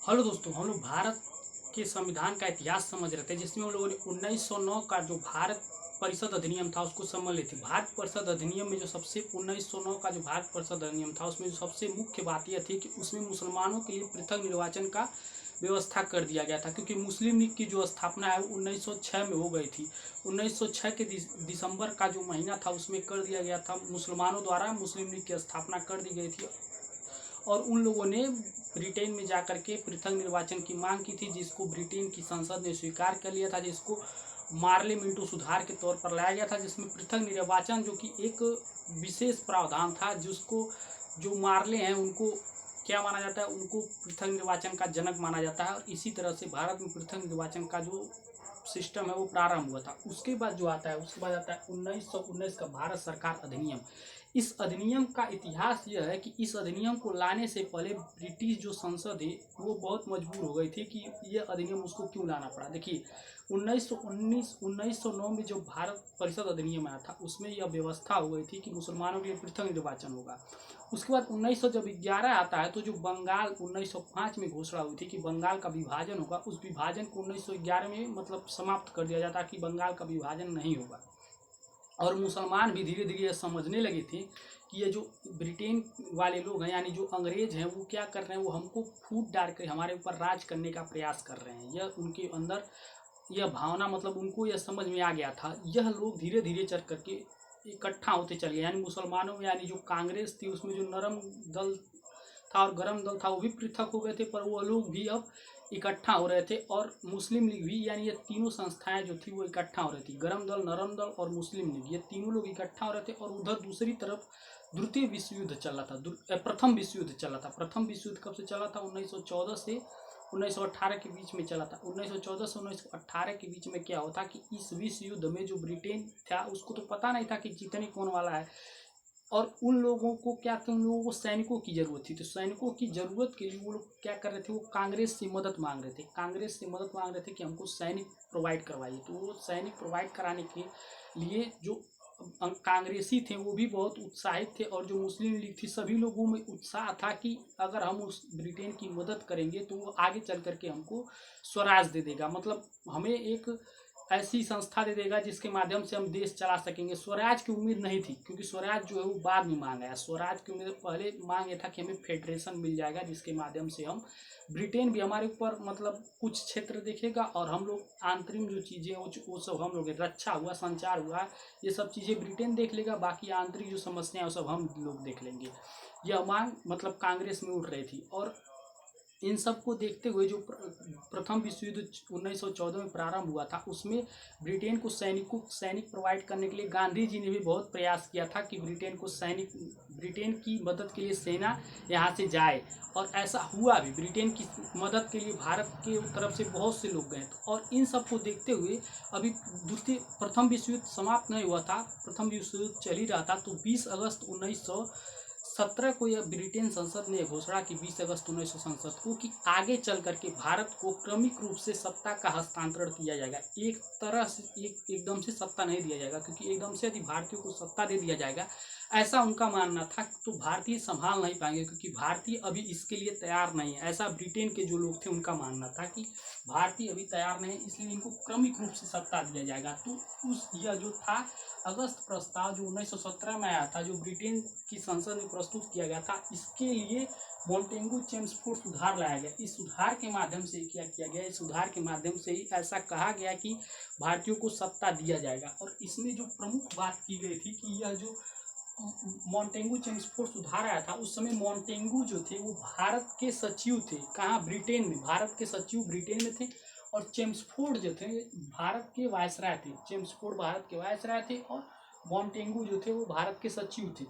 Hello दोस्तों, हम लोग भारत के संविधान का इतिहास समझ रहे थे, जिसमें हम लोगों ने 1909 का जो भारत परिषद अधिनियम था उसको समझ ली थी। भारत परिषद अधिनियम में जो सबसे 1909 का जो भारत परिषद अधिनियम था उसमें जो सबसे मुख्य बात यह थी कि उसमें मुसलमानों के लिए पृथक निर्वाचन का व्यवस्था कर दिया गया था, क्योंकि मुस्लिम लीग की जो स्थापना है वो 1906 में हो गई थी। 1906 के दिसंबर का जो महीना था उसमें कर दिया गया था, मुसलमानों द्वारा मुस्लिम लीग की स्थापना कर दी गई थी। और उन लोगों ने ब्रिटेन में जाकर के पृथक निर्वाचन की मांग की थी, जिसको ब्रिटेन की संसद ने स्वीकार कर लिया था, जिसको पार्लियामेंटू सुधार के तौर पर लाया गया था, जिसमें पृथक निर्वाचन जो कि एक विशेष प्रावधान था, जिसको जो मार्ले हैं उनको क्या माना जाता है, उनको पृथक निर्वाचन का जनक माना जाता है। और इसी तरह से भारत में पृथक निर्वाचन का जो सिस्टम है वो प्रारंभ हुआ था। उसके बाद जो आता है, उसके बाद आता है 1919 का भारत सरकार अधिनियम। इस अधिनियम का इतिहास यह है कि इस अधिनियम को लाने से पहले ब्रिटिश जो संसद है वो बहुत मजबूर हो गई थी कि यह अधिनियम उसको क्यों लाना पड़ा। देखिए, 1909 में जो भारत परिषद अधिनियम आया था उसमें यह व्यवस्था हो गई थी कि मुसलमानों के लिए पृथक निर्वाचन होगा। उसके बाद 1900 जब 11 आता है तो जो बंगाल 1905 में घोषणा हुई थी कि बंगाल का विभाजन होगा, उस विभाजन को 1911 में मतलब समाप्त कर दिया जाता कि बंगाल का विभाजन नहीं होगा। और मुसलमान भी धीरे धीरे यह समझने लगे थे कि ये जो ब्रिटेन वाले लोग हैं, यानी जो अंग्रेज हैं, वो क्या कर रहे हैं, वो हमको फूट डाल कर हमारे ऊपर राज करने का प्रयास कर रहे हैं। यह उनके अंदर यह भावना, मतलब उनको यह समझ में आ गया था। यह लोग धीरे धीरे चल करके इकट्ठा होते चले गए, यानी मुसलमानों में, यानी जो कांग्रेस थी उसमें जो नरम दल था और गरम दल था वो भी पृथक हो गए थे, पर वो लोग भी अब इकट्ठा हो रहे थे। और मुस्लिम लीग भी, यानी ये तीनों संस्थाएं जो थी वो इकट्ठा हो रही थी, गरम दल, नरम दल और मुस्लिम लीग, ये तीनों लोग इकट्ठा हो रहे थे। और उधर दूसरी तरफ द्वितीय विश्व युद्ध चला था, प्रथम विश्व युद्ध चला था। प्रथम विश्व युद्ध कब से चला था? 1914 से 1918 के बीच में चला था। 1914 से 1918 के बीच में क्या होता कि इस विश्व युद्ध में जो ब्रिटेन था उसको तो पता नहीं था कि जीतने कौन वाला है। और उन लोगों को क्या था, उन लोगों को सैनिकों की जरूरत थी। तो सैनिकों की जरूरत के लिए वो लोग क्या कर रहे थे, वो कांग्रेस से मदद मांग रहे थे। कांग्रेस से मदद मांग रहे थे कि हमको सैनिक प्रोवाइड करवाइए। तो वो सैनिक प्रोवाइड कराने के लिए जो कांग्रेसी थे वो भी बहुत उत्साहित थे, और जो मुस्लिम लीग थी सभी लोगों में उत्साह था कि अगर हम उस ब्रिटेन की मदद करेंगे तो वो आगे चल करके हमको स्वराज दे देगा, मतलब हमें एक ऐसी संस्था दे देगा जिसके माध्यम से हम देश चला सकेंगे। स्वराज की उम्मीद नहीं थी, क्योंकि स्वराज जो है वो बाद में मांगा है। स्वराज की उम्मीद पहले मांग ये था कि हमें फेडरेशन मिल जाएगा, जिसके माध्यम से हम ब्रिटेन भी हमारे ऊपर मतलब कुछ क्षेत्र देखेगा, और हम लोग आंतरिक जो चीज़ें वो सब हम लोग, रक्षा हुआ, संचार हुआ, ये सब चीज़ें ब्रिटेन देख लेगा, बाकी आंतरिक जो समस्याएं वो सब हम लोग देख लेंगे। यह मांग मतलब कांग्रेस में उठ रही थी। और इन सब को देखते हुए जो प्रथम विश्व युद्ध 1914 में प्रारंभ हुआ था उसमें ब्रिटेन को सैनिक प्रोवाइड करने के लिए गांधी जी ने भी बहुत प्रयास किया था कि ब्रिटेन की मदद के लिए सेना यहाँ से जाए। और ऐसा हुआ भी, ब्रिटेन की मदद के लिए भारत के तरफ से बहुत से लोग गए। और इन सब को देखते हुए अभी प्रथम विश्व युद्ध समाप्त नहीं हुआ था, प्रथम विश्व युद्ध चल ही रहा था। तो 20 अगस्त 1917 को यह ब्रिटेन संसद ने घोषणा की, 20 अगस्त 1900 संसद को, कि आगे चल करके भारत को क्रमिक रूप से सत्ता का हस्तांतरण किया जाएगा। एक तरह से एकदम से सत्ता नहीं दिया जाएगा, क्योंकि एकदम से यदि भारतीयों को सत्ता दे दिया जाएगा, ऐसा उनका मानना था, तो भारतीय संभाल नहीं पाएंगे, क्योंकि भारतीय अभी इसके लिए तैयार नहीं है। ऐसा ब्रिटेन के जो लोग थे उनका मानना था कि भारतीय अभी तैयार नहीं है, इसलिए इनको क्रमिक रूप से सत्ता दिया जाएगा। तो उस यह जो था अगस्त प्रस्ताव जो 1917 में आया था, जो ब्रिटेन की संसद में प्रस्तुत किया गया था, इसके लिए मॉन्टेगू चेम्सफोर्ड सुधार लाया गया। इस सुधार के माध्यम से क्या किया गया, इस सुधार के माध्यम से ही ऐसा कहा गया कि भारतीयों को सत्ता दिया जाएगा। और इसमें जो प्रमुख बात की गई थी कि यह जो मॉन्टेगू चेम्सफोर्ड सुधार आया था, उस समय मॉन्टेगू जो थे वो भारत के सचिव थे। कहाँ? ब्रिटेन में। भारत के सचिव ब्रिटेन में थे। और चेम्सफोर्ड जो थे भारत के वायसराय थे। चेम्सफोर्ड भारत के वायसराय थे और मॉन्टेगू जो थे वो भारत के सचिव थे।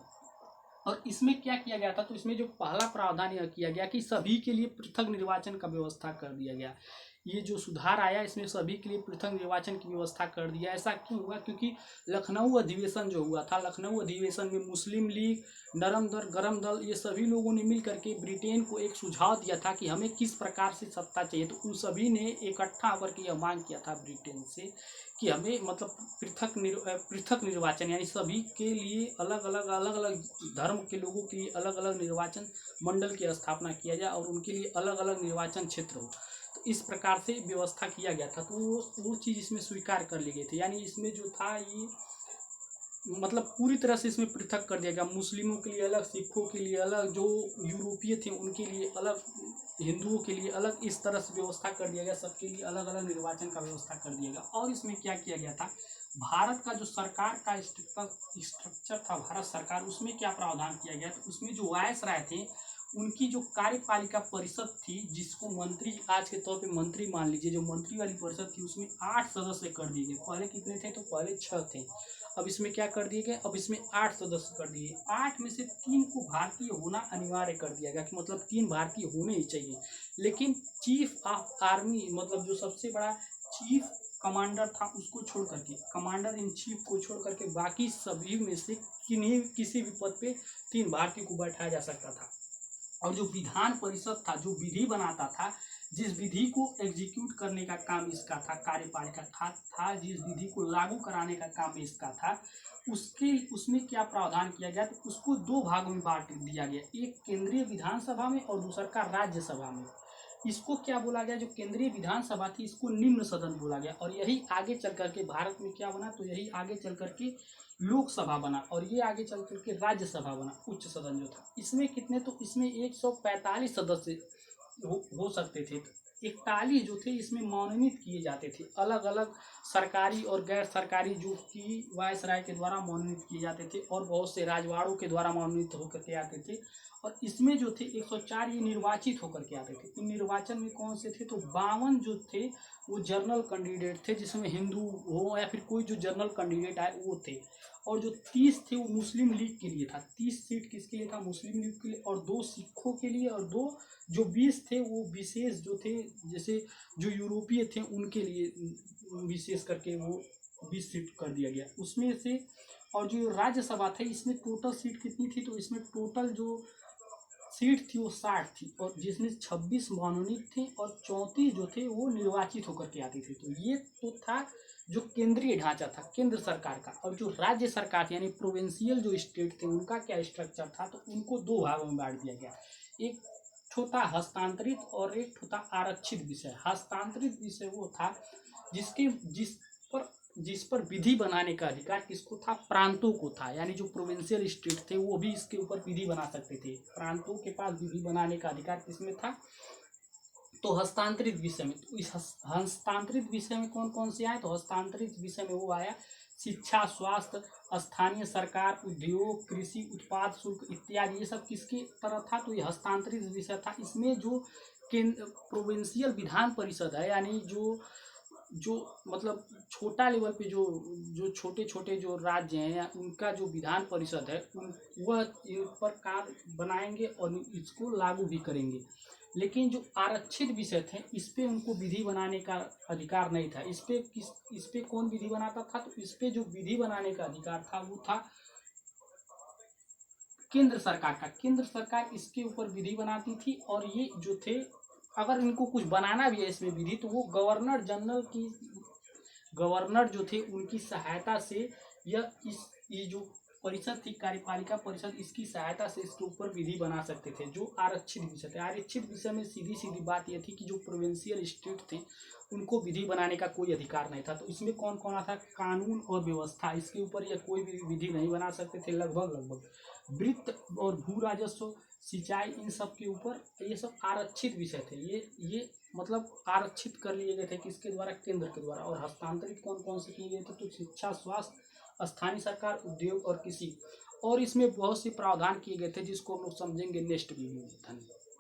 और इसमें क्या किया गया था, तो इसमें जो पहला प्रावधान यह किया गया कि सभी के लिए पृथक निर्वाचन का व्यवस्था कर दिया गया। ये जो सुधार आया इसमें सभी के लिए पृथक निर्वाचन की व्यवस्था कर दिया। ऐसा क्यों हुआ? क्योंकि लखनऊ अधिवेशन जो हुआ था, लखनऊ अधिवेशन में मुस्लिम लीग, नरम दल, गरम दल, ये सभी लोगों ने मिल करके ब्रिटेन को एक सुझाव दिया था कि हमें किस प्रकार से सत्ता चाहिए। तो उन सभी ने इकट्ठा होकर के यह मांग किया था ब्रिटेन से कि हमें मतलब पृथक निर्वाचन, यानी सभी के लिए अलग अलग धर्म के लोगों के लिए अलग अलग निर्वाचन मंडल की स्थापना किया जाए और उनके लिए अलग अलग निर्वाचन क्षेत्र हो। तो इस प्रकार से व्यवस्था किया गया था। तो वो चीज़ इसमें स्वीकार कर ली गई थी। यानी इसमें जो था ये मतलब पूरी तरह से इसमें पृथक कर दिया गया। मुस्लिमों के लिए अलग, सिखों के लिए अलग, जो यूरोपीय थे उनके लिए अलग, हिंदुओं के लिए अलग, इस तरह से व्यवस्था कर दिया गया। सबके लिए अलग अलग निर्वाचन का व्यवस्था कर दिया गया। और इसमें क्या किया गया था, भारत का जो सरकार का स्ट्रक्चर था, भारत सरकार, उसमें क्या प्रावधान किया गया? तो उसमें जो वायसराय थे उनकी जो कार्यपालिका परिषद थी, जिसको मंत्री आज के तौर पे मंत्री मान लीजिए, जो मंत्री वाली परिषद थी उसमें 8 सदस्य कर दिए गए। पहले कितने थे? तो पहले 6 थे। अब इसमें क्या कर दिए गए? अब इसमें 8 सदस्य कर दिए। 8 में से 3 को भारतीय होना अनिवार्य कर दिया गया कि मतलब 3 भारतीय होने ही चाहिए। लेकिन चीफ ऑफ आर्मी, मतलब जो सबसे बड़ा चीफ कमांडर था, उसको छोड़ करके, कमांडर इन चीफ को छोड़ करके बाकी सभी में से किसी भी पद पे 3 भारतीय को बैठाया जा सकता था। और जो विधान परिषद था, जो विधि बनाता था, जिस विधि को एग्जीक्यूट करने का काम इसका था, कार्यपालिका था जिस विधि को लागू कराने का काम इसका था, उसमें क्या प्रावधान किया गया? तो उसको 2 भागों में बांट दिया गया, एक केंद्रीय विधानसभा में और दूसरा का राज्यसभा में। इसको क्या बोला गया? जो केंद्रीय विधानसभा थी इसको निम्न सदन बोला गया। और यही आगे चल करके भारत में क्या बना? तो यही आगे चल करके लोकसभा बना और ये आगे चल करके राज्यसभा बना, उच्च सदन जो था। इसमें कितने? तो इसमें 145 सदस्य हो सकते थे। 41 जो थे इसमें मनोनीत किए जाते थे, अलग अलग सरकारी और गैर सरकारी, जो कि वायसराय के द्वारा मनोनीत किए जाते थे और बहुत से राजवाड़ों के द्वारा मनोनीत होकर के आते थे। और इसमें जो थे 104 ये निर्वाचित होकर के आते थे। इन निर्वाचन में कौन से थे? तो 52 जो थे वो जनरल कैंडिडेट थे, जिसमें हिंदू हो या फिर कोई जो जनरल कैंडिडेट आए वो थे। और जो 30 थे वो मुस्लिम लीग के लिए था। 30 सीट किसके लिए था? मुस्लिम लीग के लिए। और 2 सिखों के लिए, और 2 जो 20 थे वो विशेष जो थे, जैसे जो यूरोपीय थे उनके लिए विशेष करके वो 20 सीट कर दिया गया उसमें से। और जो राज्यसभा थी इसमें टोटल सीट कितनी थी? तो इसमें टोटल जो सीट थी वो 60 थी, और जिसमें 26 मनोनीत थे और 34 जो थे वो निर्वाचित होकर के आती थी। तो ये तो था जो केंद्रीय ढांचा था केंद्र सरकार का। और जो राज्य सरकार थी यानी प्रोविंशियल जो स्टेट थे उनका क्या स्ट्रक्चर था? तो उनको 2 भागों में बांट दिया गया। एक छोटा हस्तांतरित और एक छोटा आरक्षित विषय। हस्तांतरित विषय वो था जिस पर विधि बनाने का अधिकार किसको था? प्रांतों को था। यानी जो प्रोविंशियल स्टेट थे वो भी इसके ऊपर विधि बना सकते थे। प्रांतों के पास विधि बनाने का अधिकार किसमें था? तो हस्तांतरित विषय में। तो इस हस्तांतरित विषय में कौन कौन से आए? तो हस्तांतरित विषय में वो आया शिक्षा, स्वास्थ्य, स्थानीय सरकार, उद्योग, कृषि उत्पाद शुल्क इत्यादि। ये सब किसके तरह था? तो ये हस्तांतरित विषय था। इसमें जो प्रोविंशियल विधान परिषद है, यानी जो मतलब छोटा लेवल पे जो छोटे छोटे जो राज्य हैं या उनका जो विधान परिषद है वह इन पर कार्य बनाएंगे और इसको लागू भी करेंगे। लेकिन जो आरक्षित विषय थे इस पे उनको विधि बनाने का अधिकार नहीं था। इस पे कौन विधि बनाता था? तो इस पे जो विधि बनाने का अधिकार था वो था केंद्र सरकार का। केंद्र सरकार इसके ऊपर विधि बनाती थी। और ये जो थे, अगर इनको कुछ बनाना भी है इसमें विधि, तो वो गवर्नर जो थे उनकी सहायता से ये जो परिषद थी, कार्यपालिका परिषद, इसकी सहायता से इसके ऊपर विधि बना सकते थे। जो आरक्षित विषय थे, आरक्षित विषय में सीधी सीधी बात यह थी कि जो प्रोविंशियल स्टेट थे उनको विधि बनाने का कोई अधिकार नहीं था। तो इसमें कौन कौन आता? कानून और व्यवस्था, इसके ऊपर यह कोई भी विधि नहीं बना सकते थे। लगभग वित्त और भू राजस्व, सिंचाई, इन सब के ऊपर ये सब आरक्षित विषय थे। ये मतलब आरक्षित कर लिए गए थे किसके द्वारा? केंद्र के द्वारा। और हस्तांतरित कौन कौन से किए गए थे? तो शिक्षा, स्वास्थ्य, स्थानीय सरकार, उद्योग और कृषि। और इसमें बहुत से प्रावधान किए गए थे जिसको हम लोग समझेंगे नेक्स्ट वीडियो में। धन्यवाद।